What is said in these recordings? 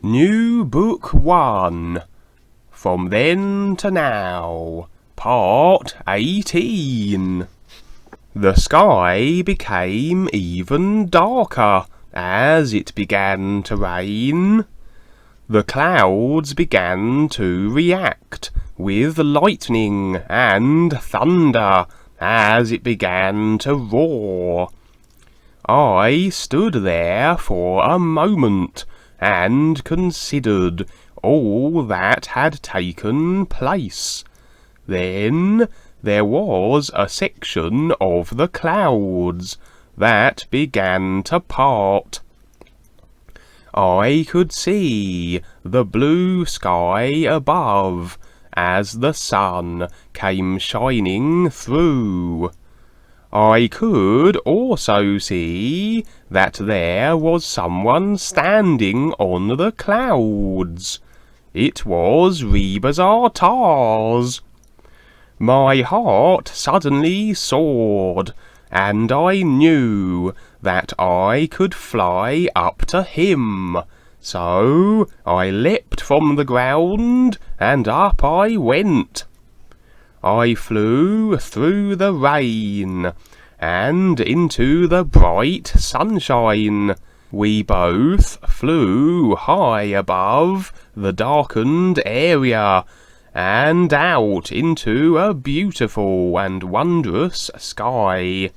Nubook 1. From Then to Now. Part 18. The sky became even darker as it began to rain. The clouds began to react with lightning and thunder as it began to roar. I stood there for a moment and considered all that had taken place. Then there was a section of the clouds that began to part. I could see the blue sky above as the sun came shining through. I could also see that there was someone standing on the clouds. It was Tars. My heart suddenly soared, and I knew that I could fly up to him. So I leapt from the ground, and up I went. I flew through the rain, and into the bright sunshine. We both flew high above the darkened area, and out into a beautiful and wondrous sky.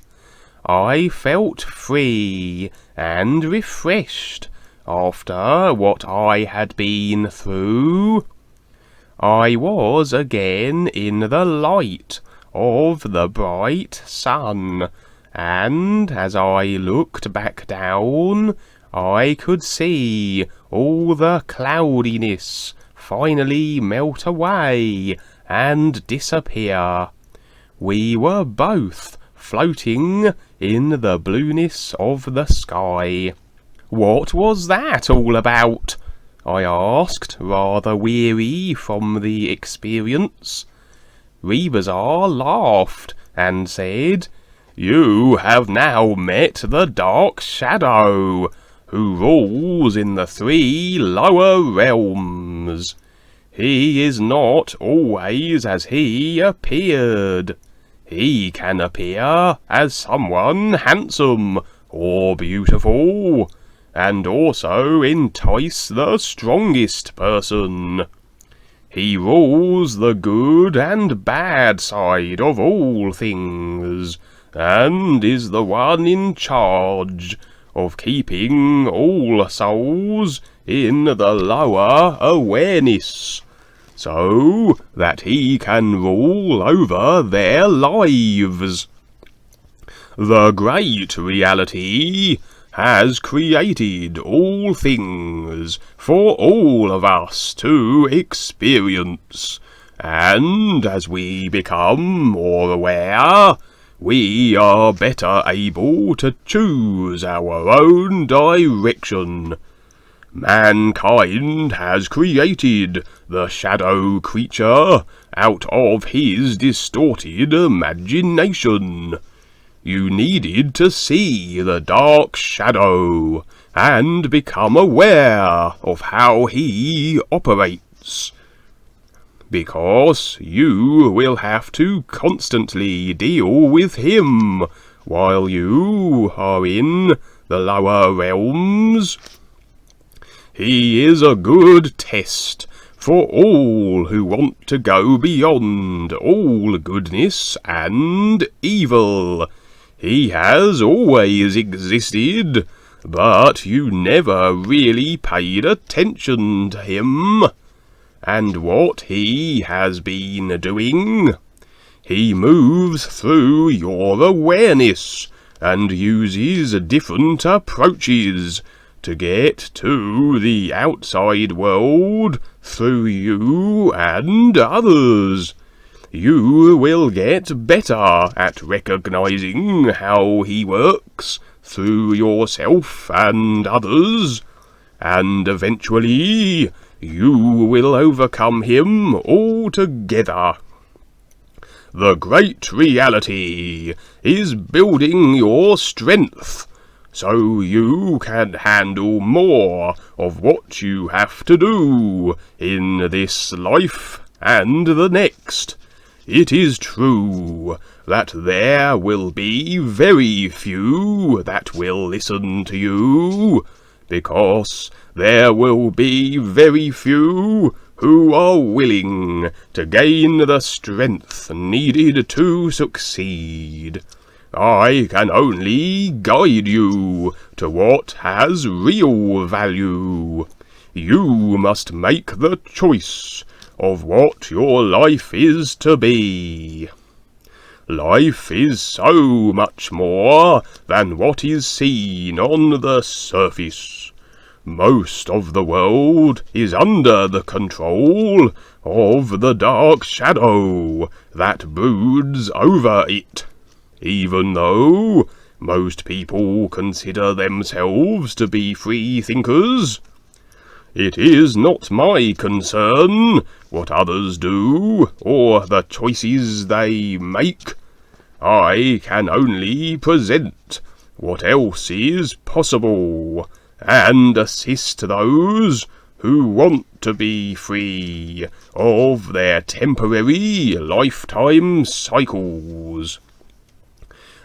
I felt free and refreshed after what I had been through. I was again in the light of the bright sun, and as I looked back down, I could see all the cloudiness finally melt away and disappear. We were both floating in the blueness of the sky. "What was that all about?" I asked, rather weary from the experience. Rebazar laughed and said, "You have now met the Dark Shadow, who rules in the 3 lower realms. He is not always as he appeared. He can appear as someone handsome or beautiful, and also entice the strongest person. He rules the good and bad side of all things, and is the one in charge of keeping all souls in the lower awareness, so that he can rule over their lives. The great reality has created all things for all of us to experience, and as we become more aware, we are better able to choose our own direction. Mankind has created the shadow creature out of his distorted imagination. You needed to see the Dark Shadow and become aware of how he operates, because you will have to constantly deal with him while you are in the lower realms. He is a good test for all who want to go beyond all goodness and evil. He has always existed, but you never really paid attention to him and what he has been doing. He moves through your awareness and uses different approaches to get to the outside world through you and others. You will get better at recognizing how he works through yourself and others, and eventually you will overcome him altogether. The great reality is building your strength so you can handle more of what you have to do in this life and the next. It is true that there will be very few that will listen to you, because there will be very few who are willing to gain the strength needed to succeed. I can only guide you to what has real value. You must make the choice of what your life is to be. Life is so much more than what is seen on the surface. Most of the world is under the control of the dark shadow that broods over it. Even though most people consider themselves to be free thinkers, it is not my concern what others do or the choices they make. I can only present what else is possible and assist those who want to be free of their temporary lifetime cycles.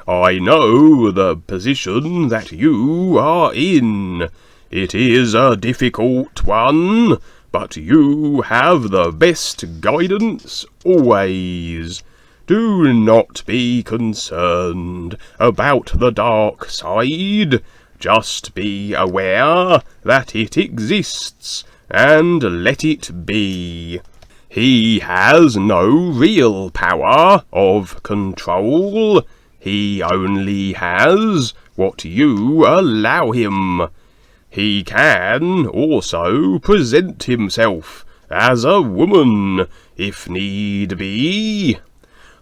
I know the position that you are in. It is a difficult one, but you have the best guidance always. Do not be concerned about the dark side. Just be aware that it exists, and let it be. He has no real power of control. He only has what you allow him. He can also present himself as a woman, if need be.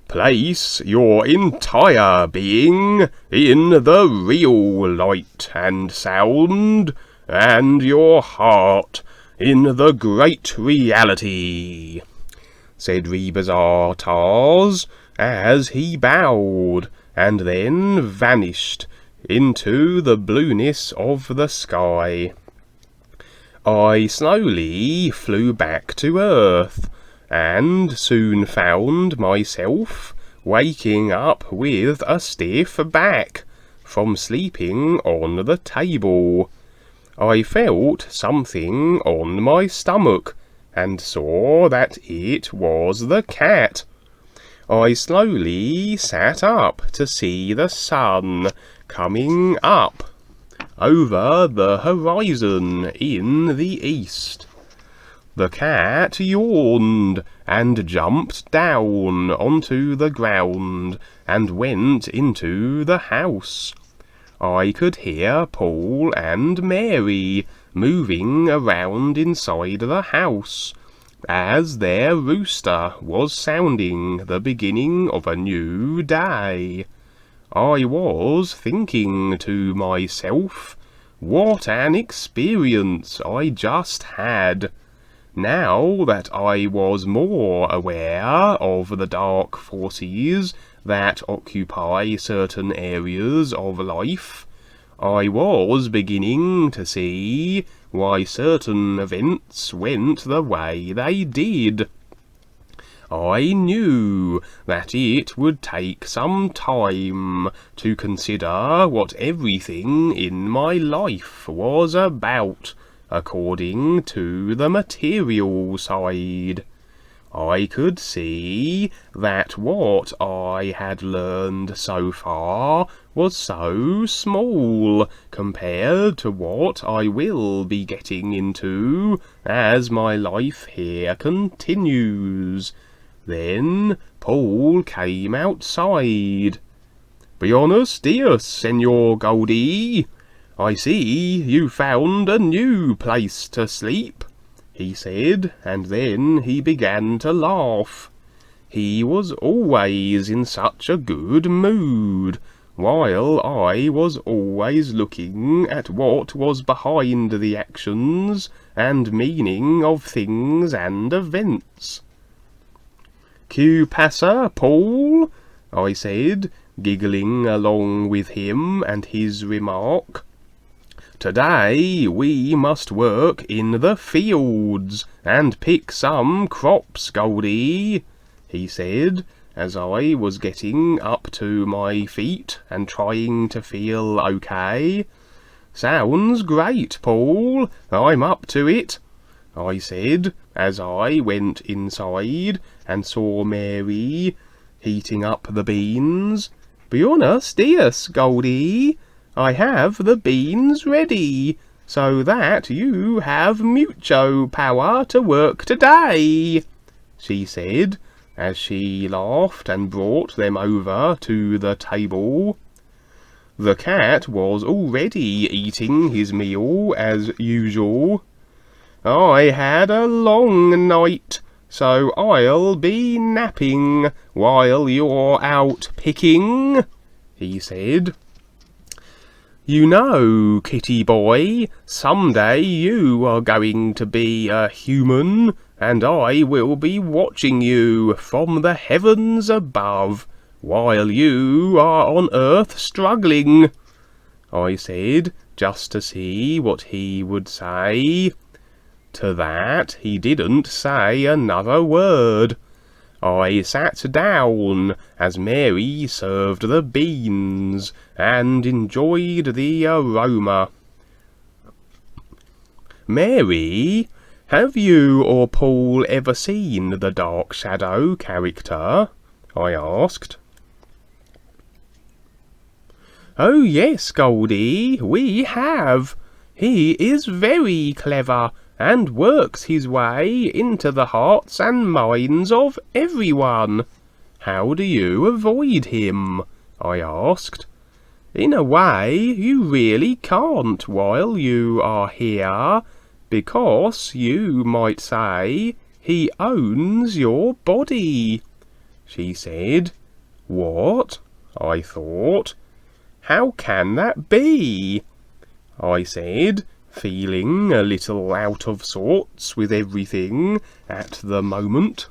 Place your entire being in the real light and sound, and your heart in the great reality, said Rebazar Tars, as he bowed, and then vanished into the blueness of the sky. I slowly flew back to earth, and soon found myself waking up with a stiff back from sleeping on the table. I felt something on my stomach, and saw that it was the cat. I slowly sat up to see the sun coming up over the horizon in the east. The cat yawned and jumped down onto the ground and went into the house. I could hear Paul and Mary moving around inside the house, as their rooster was sounding the beginning of a new day. I was thinking to myself, what an experience I just had. Now that I was more aware of the dark forces that occupy certain areas of life, I was beginning to see why certain events went the way they did. I knew that it would take some time to consider what everything in my life was about, according to the material side. I could see that what I had learned so far was so small compared to what I will be getting into as my life here continues. Then Paul came outside. "Buenos dias, Senor Goldie. I see you found a new place to sleep," he said, and then he began to laugh. He was always in such a good mood, while I was always looking at what was behind the actions and meaning of things and events. "Que pasa, Paul?" I said, giggling along with him and his remark. "Today we must work in the fields and pick some crops, Goldie," he said, as I was getting up to my feet and trying to feel okay. "Sounds great, Paul. I'm up to it," I said, as I went inside and saw Mary heating up the beans. "Buenos dias, Goldie. I have the beans ready, so that you have mucho power to work today," she said, as she laughed and brought them over to the table. The cat was already eating his meal as usual. "I had a long night, so I'll be napping while you're out picking," he said. "You know, kitty boy, someday you are going to be a human, and I will be watching you from the heavens above, while you are on earth struggling," I said, just to see what he would say. To that he didn't say another word. I sat down as Mary served the beans, and enjoyed the aroma. "Mary, have you or Paul ever seen the Dark Shadow character?" I asked. "Oh yes, Goldie, we have. He is very clever, and works his way into the hearts and minds of everyone. How do you avoid him?" I asked. "In a way, you really can't while you are here, because you might say he owns your body," she said. "What?" I thought. "How can that be?" I said, feeling a little out of sorts with everything at the moment.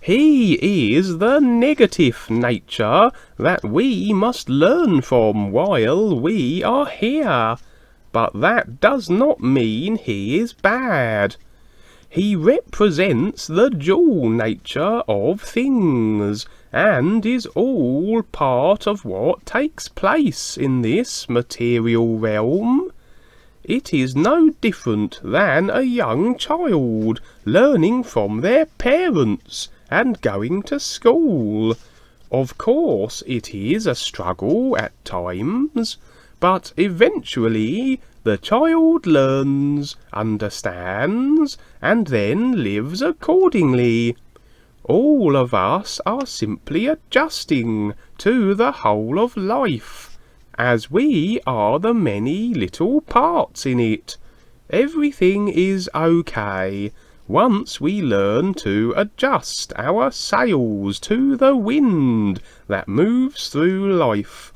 "He is the negative nature that we must learn from while we are here, but that does not mean he is bad. He represents the dual nature of things, and is all part of what takes place in this material realm. It is no different than a young child learning from their parents and going to school. Of course it is a struggle at times, but eventually the child learns, understands, and then lives accordingly. All of us are simply adjusting to the whole of life, as we are the many little parts in it. Everything is okay once we learn to adjust our sails to the wind that moves through life.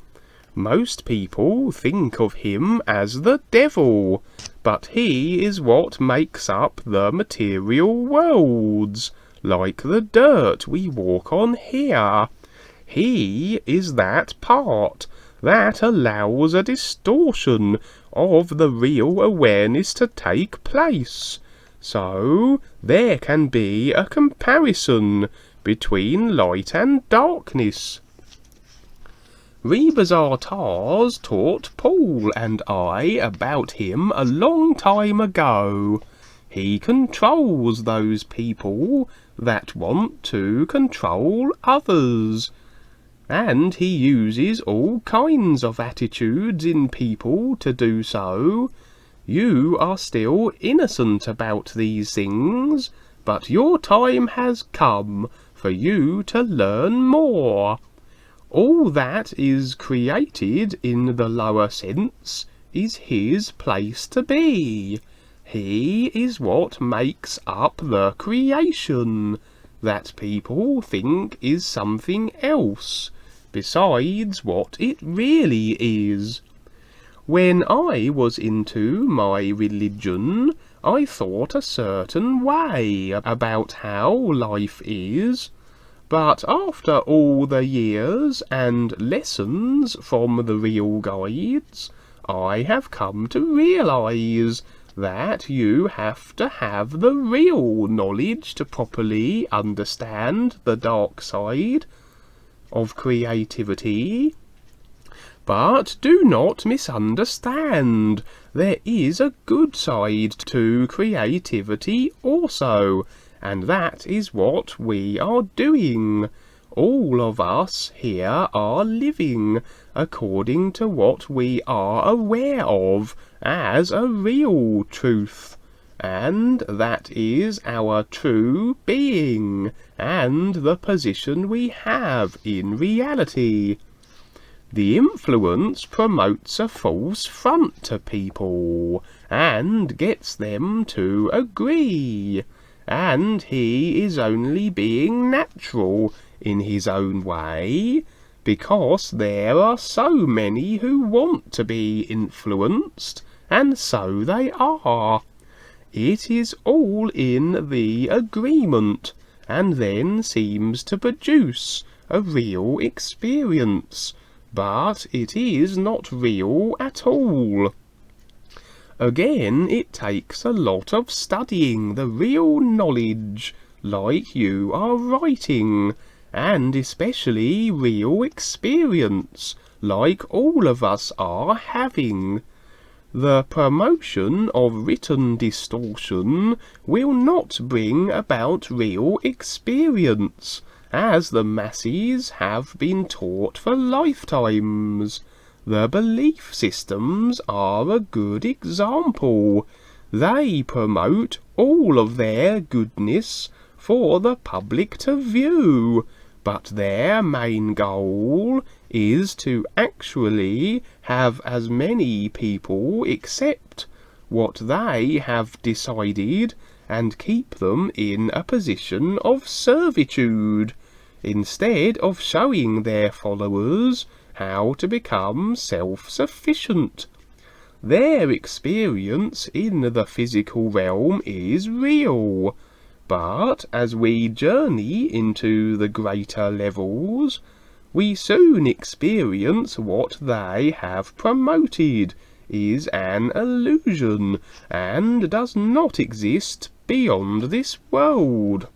Most people think of him as the devil, but he is what makes up the material worlds, like the dirt we walk on here. He is that part that allows a distortion of the real awareness to take place. So there can be a comparison between light and darkness. Rebazar taught Paul and I about him a long time ago. He controls those people that want to control others, and he uses all kinds of attitudes in people to do so. You are still innocent about these things, but your time has come for you to learn more. All that is created in the lower sense is his place to be. He is what makes up the creation that people think is something else besides what it really is. When I was into my religion, I thought a certain way about how life is. But after all the years and lessons from the real guides, I have come to realize that you have to have the real knowledge to properly understand the dark side of creativity. But do not misunderstand. There is a good side to creativity also, and that is what we are doing. All of us here are living according to what we are aware of as a real truth, and that is our true being and the position we have in reality. The influence promotes a false front to people and gets them to agree, and he is only being natural in his own way, because there are so many who want to be influenced, and so they are. It is all in the agreement, and then seems to produce a real experience, but it is not real at all. Again, it takes a lot of studying the real knowledge, like you are writing, and especially real experience, like all of us are having. The promotion of written distortion will not bring about real experience, as the masses have been taught for lifetimes. The belief systems are a good example. They promote all of their goodness for the public to view, but their main goal is to actually have as many people accept what they have decided and keep them in a position of servitude, instead of showing their followers how to become self-sufficient. Their experience in the physical realm is real, but as we journey into the greater levels, we soon experience what they have promoted is an illusion and does not exist beyond this world.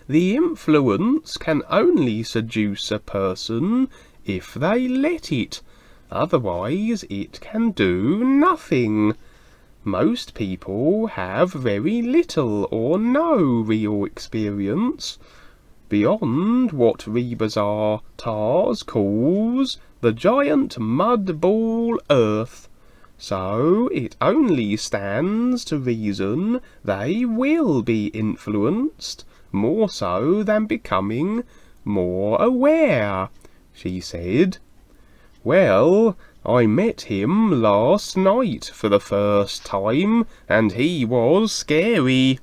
The influence can only seduce a person if they let it, otherwise it can do nothing. Most people have very little or no real experience beyond what Rebazar Tars calls the giant mud ball Earth, so it only stands to reason they will be influenced, more so than becoming more aware. She said, "Well, I met him last night for the first time, and he was scary.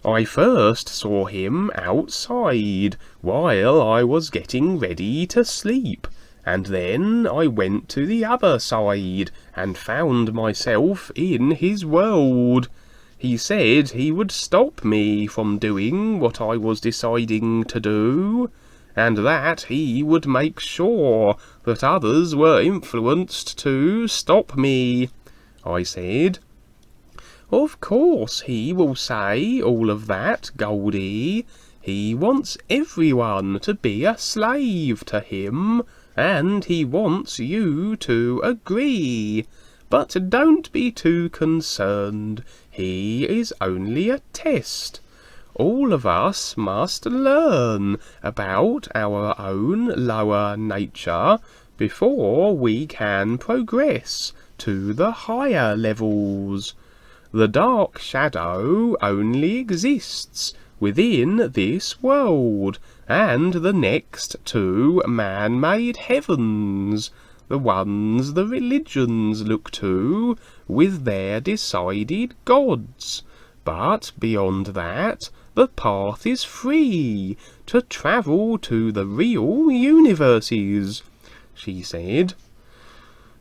I first saw him outside while I was getting ready to sleep, and then I went to the other side and found myself in his world. He said he would stop me from doing what I was deciding to do, and that he would make sure that others were influenced to stop me." I said, "Of course he will say all of that, Goldie. He wants everyone to be a slave to him, and he wants you to agree. But don't be too concerned. He is only a test. All of us must learn about our own lower nature before we can progress to the higher levels. The dark shadow only exists within this world and the next two man-made heavens, the ones the religions look to with their decided gods. But beyond that, the path is free to travel to the real universes," she said.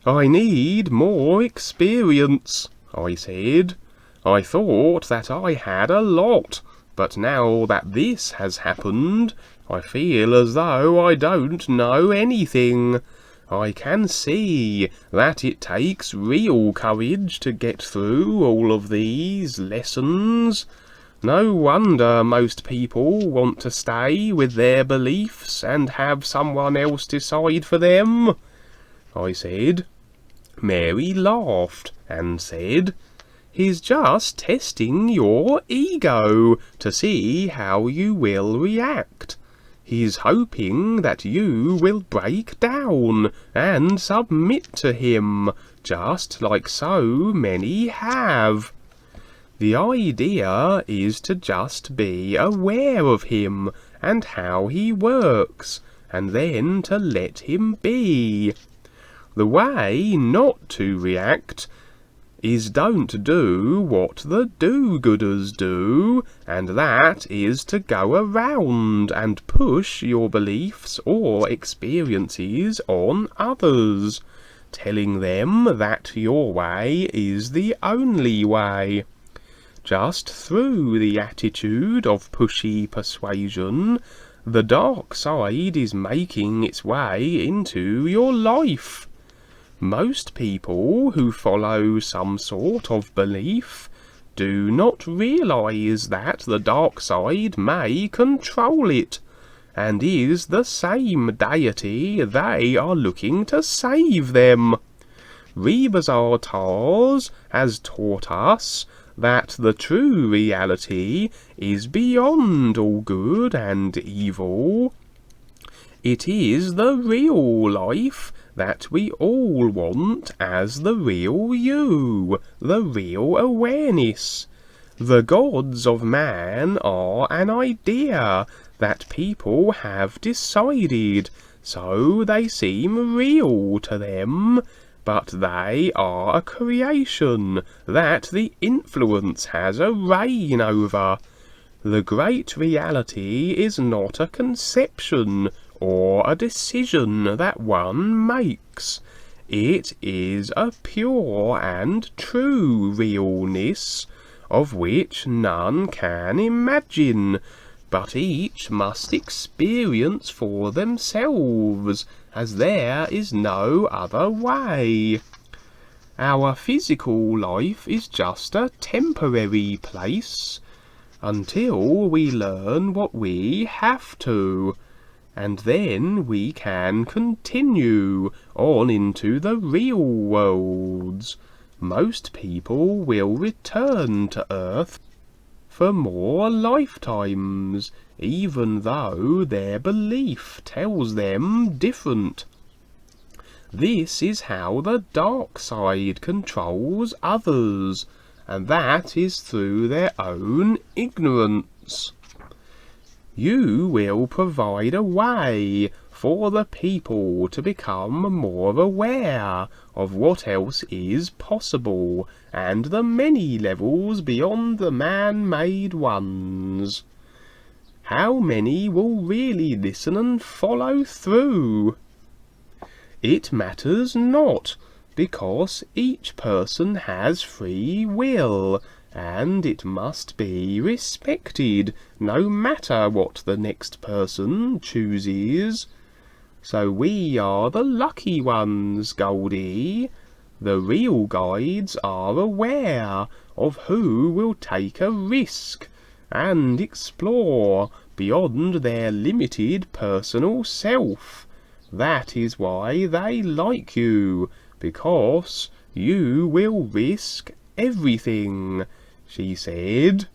"I need more experience," I said. "I thought that I had a lot, But now that this has happened, I feel as though I don't know anything. I can see that it takes real courage to get through all of these lessons. No wonder most people want to stay with their beliefs and have someone else decide for them, I said. Mary laughed and said, "He's just testing your ego to see how you will react. He's hoping that you will break down and submit to him, just like so many have. The idea is to just be aware of him and how he works, and then to let him be. The way not to react is don't do what the do-gooders do, and that is to go around and push your beliefs or experiences on others, telling them that your way is the only way. Just through the attitude of pushy persuasion, the dark side is making its way into your life. Most people who follow some sort of belief do not realize that the dark side may control it, and is the same deity they are looking to save them. Rebazar Tars has taught us that the true reality is beyond all good and evil. It is the real life that we all want as the real you, the real awareness. The gods of man are an idea that people have decided, so they seem real to them, but they are a creation that the influence has a reign over. The great reality is not a conception or a decision that one makes. It is a pure and true realness, of which none can imagine, but each must experience for themselves, as there is no other way. Our physical life is just a temporary place, until we learn what we have to, and then we can continue on into the real worlds. Most people will return to Earth for more lifetimes, even though their belief tells them different. This is how the dark side controls others, and that is through their own ignorance. You will provide a way for the people to become more aware of what else is possible, and the many levels beyond the man-made ones. How many will really listen and follow through? It matters not, because each person has free will, and it must be respected, no matter what the next person chooses. So we are the lucky ones, Goldie. The real guides are aware of who will take a risk and explore beyond their limited personal self. That is why they like you, because you will risk everything, she said.